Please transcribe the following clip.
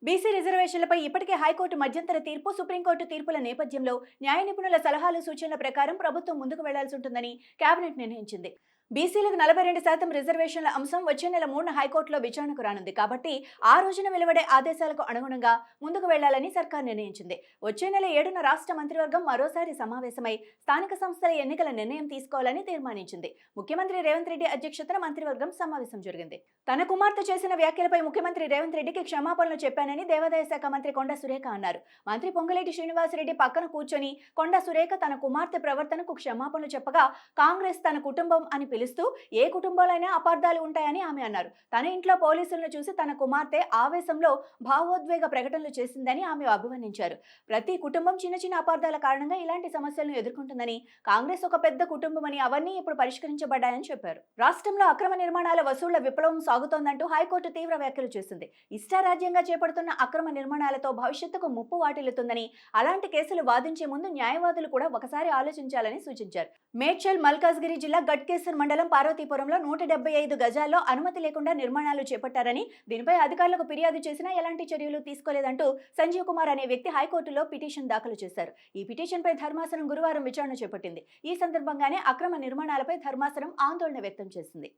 BC రిజర్వేషన్లపై ఇప్పటికే high court మధ్యంతర తీర్పు, సుప్రీంకోర్టు తీర్పుల నేపథ్యంలో న్యాయ నిపుణుల సలహాలు, సూచనల ప్రకారం ప్రభుత్వం ముందుకు వెళ్లాల్సి ఉంటుందని కేబినెట్ నిర్ణయించింది. బీసీలకు 42% రిజర్వేషన్ల అంశం వచ్చే నెల 3న హైకోర్టులో విచారణకు రానుంది. కాబట్టి ఆ రోజున వెలువడే ఆదేశాలకు అనుగుణంగా ముందుకు వెళ్లాలని సర్కార్ నిర్ణయించింది. వచ్చే నెల 7న రాష్ట్ర మంత్రివర్గం మరోసారి సమావేశమై స్థానిక సంస్థల ఎన్నికల నిర్ణయం తీసుకోవాలని తీర్మానించింది. ముఖ్యమంత్రి రేవంత్ రెడ్డి అధ్యక్షతన మంత్రివర్గం సమావేశం జరిగింది. తన కుమార్తె చేసిన వ్యాఖ్యలపై ముఖ్యమంత్రి రేవంత్ రెడ్డికి క్షమాపణలు చెప్పానని దేవాదాయ శాఖ మంత్రి కొండా సురేఖ అన్నారు. మంత్రి పొంగులేటి శ్రీనివాసరెడ్డి పక్కన కూర్చొని కొండా సురేఖ తన కుమార్తె ప్రవర్తనకు క్షమాపణలు చెప్పగా, కాంగ్రెస్ తన కుటుంబం అని పిలుస్తూ ఏ కుటుంబంలోనైనా అపార్థాలు ఉంటాయని ఆమె అన్నారు. తన ఇంట్లో పోలీసులను చూసి తన కుమార్తె ఆవేశంలో భావోద్వేగ ప్రకటనలు చేసిందని ఆమె అభివర్ణించారు. ప్రతి కుటుంబం చిన్న చిన్న అపార్థాల కారణంగా ఇలాంటి సమస్యలను ఎదుర్కొంటుందని, కాంగ్రెస్ ఒక పెద్ద కుటుంబమని, అవన్నీ ఇప్పుడు పరిష్కరించబడ్డాయని చెప్పారు. రాష్ట్రంలో అక్రమ నిర్మాణాల వసూళ్ల విప్లవం సాగుతోందంటూ హైకోర్టు తీవ్ర వ్యాఖ్యలు చేసింది. ఇష్టారాజ్యంగా చేపడుతున్న అక్రమ నిర్మాణాలతో భవిష్యత్తుకు ముప్పు వాటిల్లుతుందని, అలాంటి కేసులు వాదించే ముందు న్యాయవాదులు కూడా ఒకసారి ఆలోచించాలని సూచించారు. మేడ్చల్ మల్కాజ్గిరి జిల్లా గట్కేసర్ మండలం పార్వతీపురంలో 175 గజాల్లో అనుమతి లేకుండా నిర్మాణాలు చేపట్టారని, దీనిపై అధికారులకు ఫిర్యాదు చేసినా ఎలాంటి చర్యలు తీసుకోలేదంటూ సంజీవ్ కుమార్ అనే వ్యక్తి హైకోర్టులో పిటిషన్ దాఖలు చేశారు. ఈ పిటిషన్పై ధర్మాసనం గురువారం విచారణ చేపట్టింది. ఈ సందర్భంగానే అక్రమ నిర్మాణాలపై ధర్మాసనం ఆందోళన వ్యక్తం చేసింది.